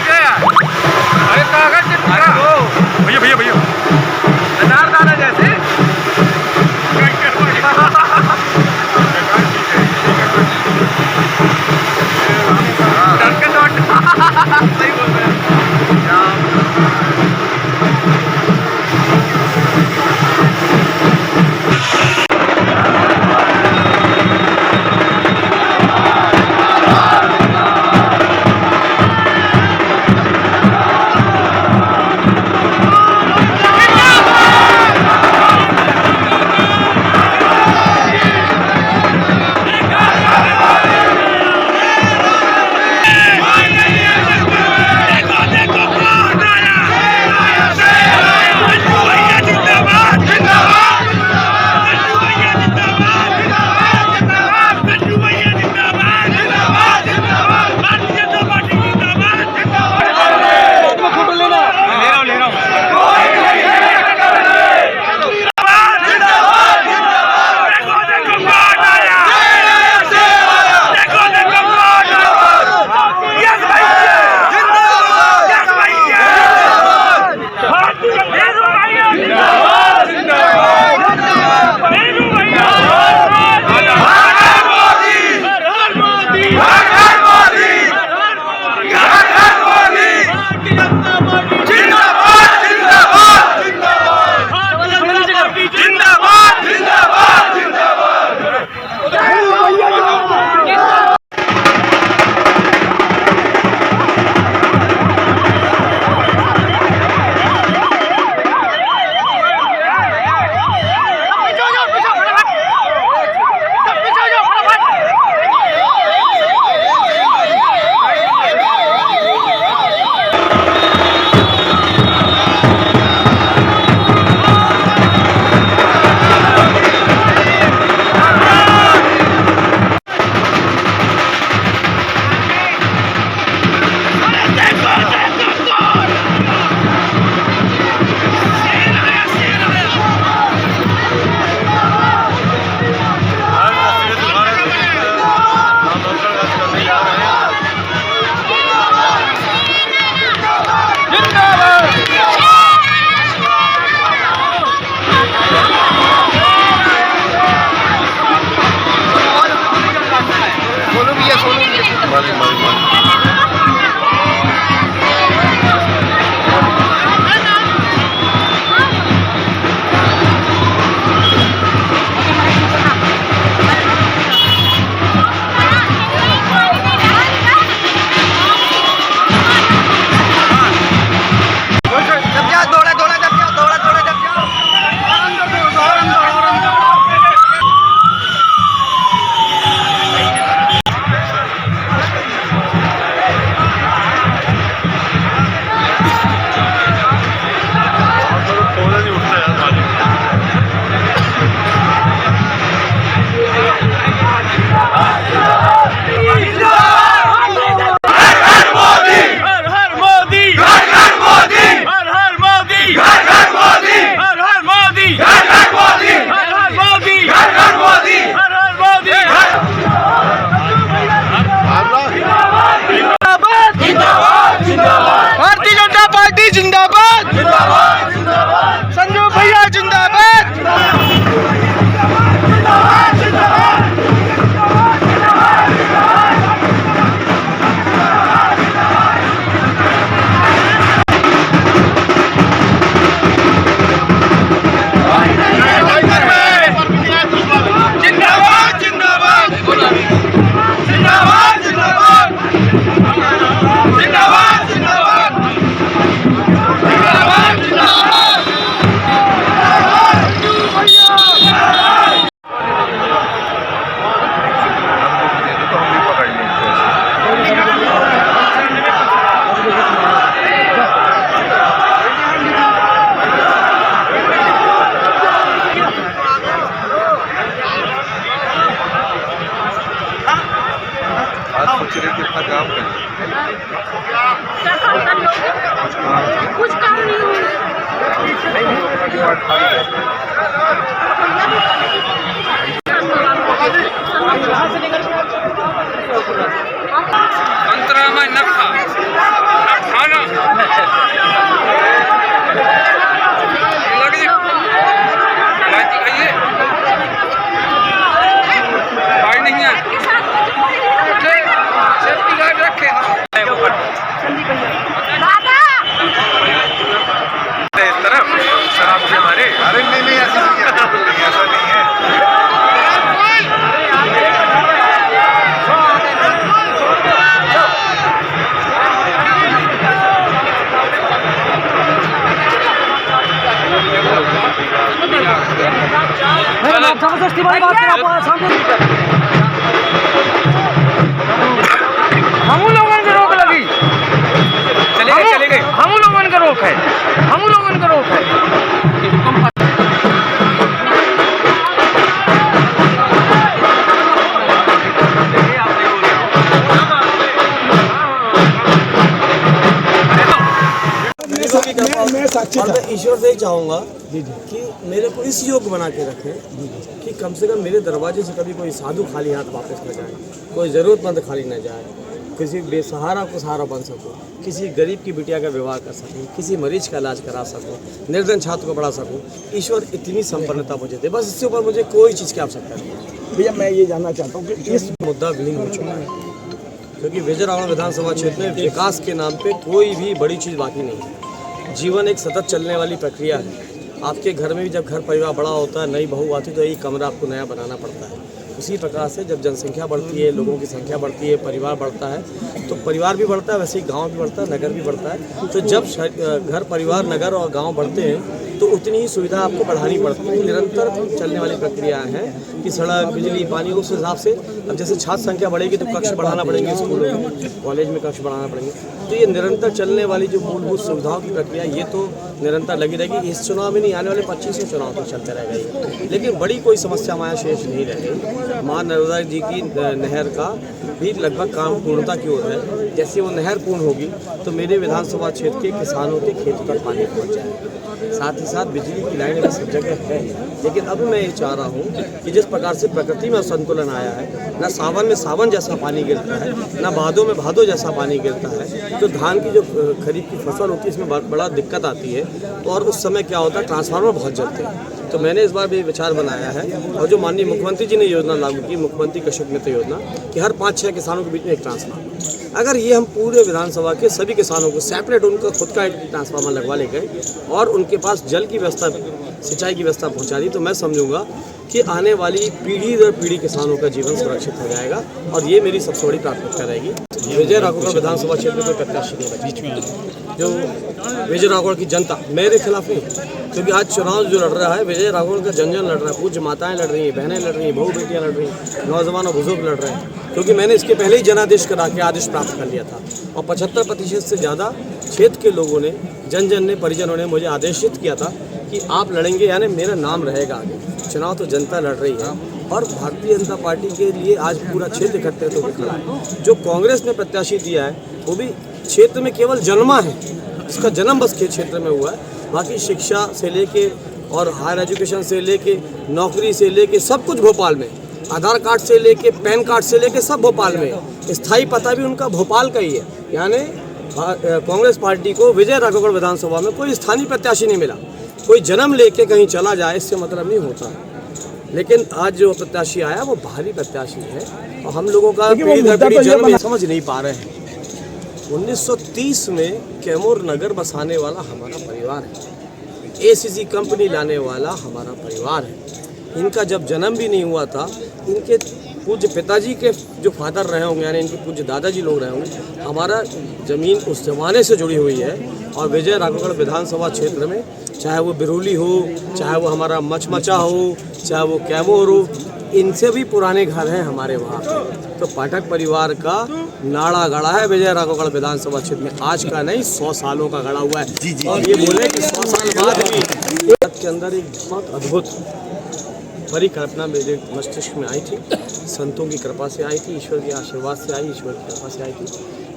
अरे कागज से टुकड़ा भैया भैया भैया अनारदाना जैसे सही बोल रहे हैं। कुछ काम नहीं संतरामन मैं साक्षी और था। मैं ईश्वर से ही चाहूँगा जी जी कि मेरे को इस योग्य बना के रखें कि कम से कम मेरे दरवाजे से कभी कोई साधु खाली हाथ वापस न जाए, कोई ज़रूरतमंद खाली न जाए, किसी बेसहारा को सहारा बन सकूं, किसी गरीब की बिटिया का विवाह कर सकूं, किसी मरीज का इलाज करा सकूं, निर्धन छात्र को पढ़ा सकूं। ईश्वर इतनी संपन्नता मुझे दे, बस इससे ऊपर मुझे कोई चीज़ की आवश्यकता नहीं है। भैया मैं ये जानना चाहता हूँ कि इस मुद्दा विलीन हो चुका है, क्योंकि विजय राघव विधानसभा क्षेत्र में विकास के नाम पे कोई भी बड़ी चीज़ बाकी नहीं है। जीवन एक सतत चलने वाली प्रक्रिया है। आपके घर में भी जब घर परिवार बड़ा होता है, नई बहू आती तो एक कमरा आपको नया बनाना पड़ता है। उसी प्रकार से जब जनसंख्या बढ़ती है, लोगों की संख्या बढ़ती है, परिवार बढ़ता है, तो परिवार भी बढ़ता है, वैसे ही गांव भी बढ़ता है, नगर भी बढ़ता है। तो जब घर परिवार नगर और गांव बढ़ते हैं तो उतनी ही सुविधा आपको बढ़ानी पड़ती है। निरंतर चलने वाली प्रक्रियाएं हैं कि सड़क, बिजली, पानी, उस हिसाब से अब जैसे छात्र संख्या बढ़ेगी तो कक्ष बढ़ाना पड़ेंगे, स्कूलों में, कॉलेज में कक्ष बढ़ाना पड़ेंगे। तो ये निरंतर चलने वाली जो मूलभूत सुविधाओं की प्रक्रिया, ये तो निरंतर लगी रहेगी। इस चुनाव में नहीं, आने वाले 25 चुनाव तक चलते रहेगा ये। लेकिन बड़ी कोई समस्या हमारे शेष नहीं रह गई। माँ नर्मदा जी की नहर का भी लगभग काम पूर्णता की ओर है। जैसे वो नहर पूर्ण होगी तो मेरे विधानसभा क्षेत्र के किसानों के खेतों तक पानी पहुँच जाएगा। साथ ही साथ बिजली की लाइनें भी सब जगह है। लेकिन अब मैं ये चाह रहा हूँ कि जिस प्रकार से प्रकृति में असंतुलन आया है, ना सावन में सावन जैसा पानी गिरता है, ना भादों में भादों जैसा पानी गिरता है, तो धान की जो खरीफ की फसल होती है इसमें बड़ा दिक्कत आती है। और उस समय क्या होता है, ट्रांसफार्मर बहुत जलते हैं। तो मैंने इस बार भी विचार बनाया है, और जो माननीय मुख्यमंत्री जी ने योजना लागू की, मुख्यमंत्री कृषक मित्र योजना, कि हर 5-6 किसानों के बीच में एक ट्रांसफार्मर। अगर ये हम पूरे विधानसभा के सभी किसानों को सेपरेट उनका खुद का एक ट्रांसफार्मर लगवा ले गए और उनके पास जल की व्यवस्था, सिंचाई की व्यवस्था पहुँचा दी, तो मैं समझूंगा कि आने वाली पीढ़ी दर पीढ़ी किसानों का जीवन सुरक्षित हो जाएगा। और ये मेरी सबसे बड़ी प्राथमिकता रहेगी। विजय राघवगढ़ विधानसभा क्षेत्र में कोई प्रत्याशी नहीं बचा। जो विजय राघवगढ़ की जनता मेरे खिलाफ नहीं, क्योंकि आज चुनाव जो लड़ रहा है विजय राघवगढ़ का जन लड़ रहा है। पूज्य माताएं लड़ रही हैं, बहनें लड़ रही हैं, बहू बेटियां लड़ रही हैं, नौजवान और बुजुर्ग लड़ रहे हैं। क्योंकि मैंने इसके पहले ही जनादेश करा के आदेश प्राप्त कर लिया था, और 75% से ज़्यादा क्षेत्र के लोगों ने, जन ने, परिजनों ने मुझे आदेशित किया था कि आप लड़ेंगे, यानी मेरा नाम रहेगा आगे। चुनाव तो जनता लड़ रही है, और भारतीय जनता पार्टी के लिए आज पूरा क्षेत्र एकत्रित होकर खड़ा है। जो कांग्रेस ने प्रत्याशी दिया है वो भी क्षेत्र में केवल जन्मा है, इसका जन्म बस के क्षेत्र में हुआ है। बाकी शिक्षा से लेके और हायर एजुकेशन से लेके, नौकरी से लेके, सब कुछ भोपाल में। आधार कार्ड से लेके, पैन कार्ड से लेके सब भोपाल में। स्थायी पता भी उनका भोपाल का ही है। यानी कांग्रेस पार्टी को विजय राघवगढ़ विधानसभा में कोई स्थानीय प्रत्याशी नहीं मिला। कोई जन्म लेके कहीं चला जाए इससे मतलब नहीं होता। लेकिन आज जो प्रत्याशी आया वो बाहरी प्रत्याशी है, और हम लोगों का पीढ़ी दर पीढ़ी जन्म समझ नहीं पा रहे हैं। 1930 में कैमूर नगर बसाने वाला हमारा परिवार है, एसीसी कंपनी लाने वाला हमारा परिवार है। इनका जब जन्म भी नहीं हुआ था, इनके पूज्य पिताजी के जो फादर रहे होंगे, यानी इनके पूज्य दादाजी लोग रहे होंगे। हमारा ज़मीन उस ज़माने से जुड़ी हुई है। और विजय राघवगढ़ विधानसभा क्षेत्र में चाहे वो बिरुली हो, चाहे वो हमारा मचमचा हो, चाहे वो कैमूर हो, इनसे भी पुराने घर हैं हमारे वहाँ पे। तो पाठक परिवार का नाड़ा गड़ा है विजय राघवगढ़ विधानसभा क्षेत्र में, आज का नहीं 100 सालों का गड़ा हुआ है। और ये बोले कि 100 साल बाद भी के अंदर एक बहुत अद्भुत परिकल्पना मेरे मस्तिष्क में आई थी, संतों की कृपा से आई थी, ईश्वर के आशीर्वाद से आई, ईश्वर की कृपा से आई थी,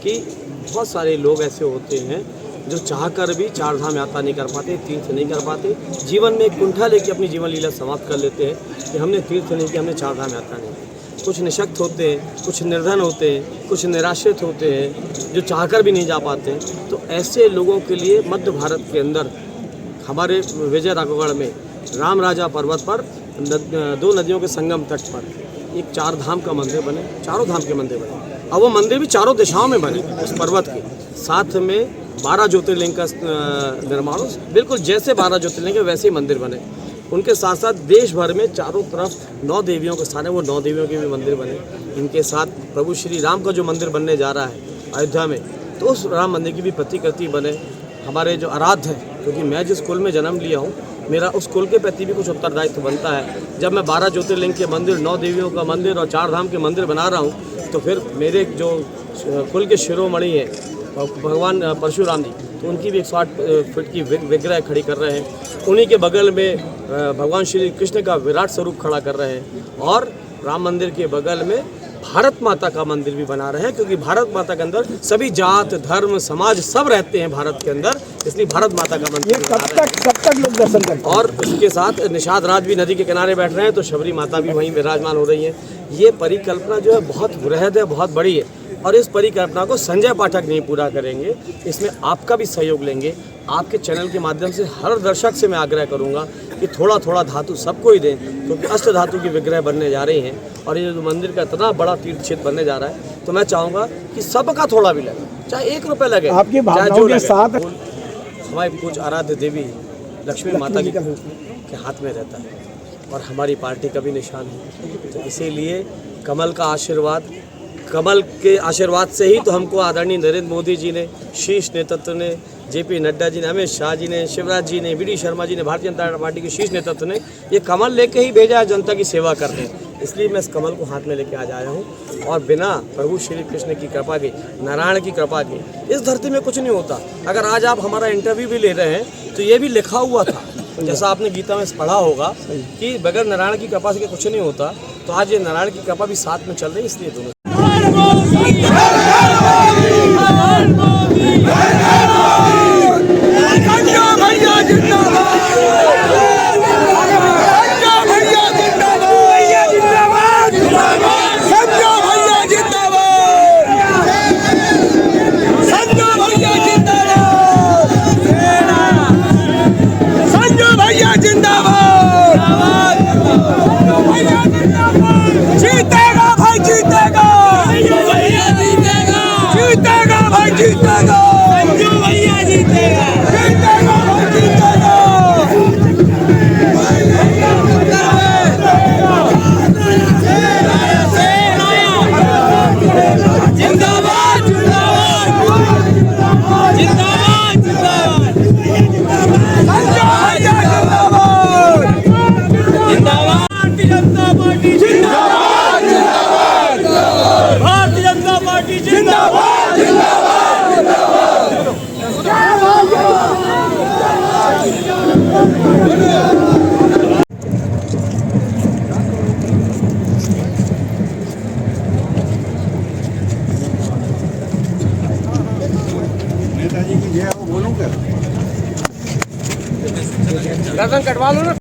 कि बहुत सारे लोग ऐसे होते हैं जो चाहकर भी चार धाम यात्रा नहीं कर पाते, तीर्थ नहीं कर पाते, जीवन में एक कुंठा लेके अपनी जीवन लीला समाप्त कर लेते हैं कि हमने तीर्थ नहीं किया, हमने चार धाम यात्रा नहीं की। कुछ निशक्त होते हैं, कुछ निर्धन होते हैं, कुछ निराश्रित होते हैं, जो चाहकर भी नहीं जा पाते। तो ऐसे लोगों के लिए मध्य भारत के अंदर हमारे विजय राघवगढ़ में राम राजा पर्वत पर 2 नदियों के संगम तट पर एक 4 धाम का मंदिर बने, चारों धाम के मंदिर बने, और वो मंदिर भी चारों दिशाओं में बने उस पर्वत के साथ में। 12 ज्योतिर्लिंग का निर्माण, बिल्कुल जैसे 12 ज्योतिर्लिंग है वैसे ही मंदिर बने। उनके साथ साथ देश भर में चारों तरफ 9 देवियों का स्थान है, वो 9 देवियों के भी मंदिर बने। इनके साथ प्रभु श्री राम का जो मंदिर बनने जा रहा है अयोध्या में, तो उस राम मंदिर की भी प्रतिकृति बने। हमारे जो आराध्य है, क्योंकि मैं जिस कुल में जन्म लिया हूँ, मेरा उस कुल के प्रति भी कुछ उत्तरदायित्व बनता है। जब मैं 12 ज्योतिर्लिंग के मंदिर, 9 देवियों का मंदिर और 4 धाम के मंदिर बना रहा हूँ, तो फिर मेरे जो कुल के शिरोमणि हैं भगवान परशुराम जी, तो उनकी भी 108 फीट की विग्रह खड़ी कर रहे हैं। उन्हीं के बगल में भगवान श्री कृष्ण का विराट स्वरूप खड़ा कर रहे हैं, और राम मंदिर के बगल में भारत माता का मंदिर भी बना रहे हैं, क्योंकि भारत माता के अंदर सभी जात धर्म समाज सब रहते हैं भारत के अंदर, इसलिए भारत माता का मंदिर ये भी बना रहे हैं। कब तक लोग दर्शन करते हैं? और उसके साथ निषाद राज भी नदी के किनारे बैठ रहे हैं, तो शबरी माता भी वहीं विराजमान हो रही है। ये परिकल्पना जो है बहुत बृहद है, बहुत बड़ी है, और इस परिकल्पना को संजय पाठक नहीं पूरा करेंगे, इसमें आपका भी सहयोग लेंगे। आपके चैनल के माध्यम से हर दर्शक से मैं आग्रह करूंगा कि थोड़ा थोड़ा धातु सबको ही दें, क्योंकि अष्ट धातु की विग्रह बनने जा रही हैं और ये जो मंदिर का इतना बड़ा तीर्थ क्षेत्र बनने जा रहा है, तो मैं चाहूँगा कि सबका थोड़ा भी लगे, चाहे 1 रुपये लगे, आपकी चाहे भावनाओं जो के लगे। साथ हमारी कुछ आराध्य देवी लक्ष्मी माता जी के हाथ में रहता है और हमारी पार्टी का भी निशान है, तो इसीलिए कमल का आशीर्वाद, कमल के आशीर्वाद से ही तो हमको आदरणीय नरेंद्र मोदी जी ने, शीर्ष नेतृत्व ने, जेपी नड्डा जी ने, अमित शाह जी ने, शिवराज जी ने, वी.डी. शर्मा जी ने, भारतीय जनता पार्टी के शीर्ष नेतृत्व ने ये कमल लेके ही भेजा है जनता की सेवा करने। इसलिए मैं इस कमल को हाथ में लेके आज आया हूँ, और बिना प्रभु श्री कृष्ण की कृपा के, नारायण की कृपा के, इस धरती में कुछ नहीं होता। अगर आज आप हमारा इंटरव्यू भी ले रहे हैं तो ये भी लिखा हुआ था, जैसा आपने गीता में पढ़ा होगा कि बगैर नारायण की कृपा से कुछ नहीं होता, तो आज ये नारायण की कृपा भी साथ में चल रही है, इसलिए दोनों नेताजी की जय हो बोलूं क्या? गर्दन कटवा लो ना।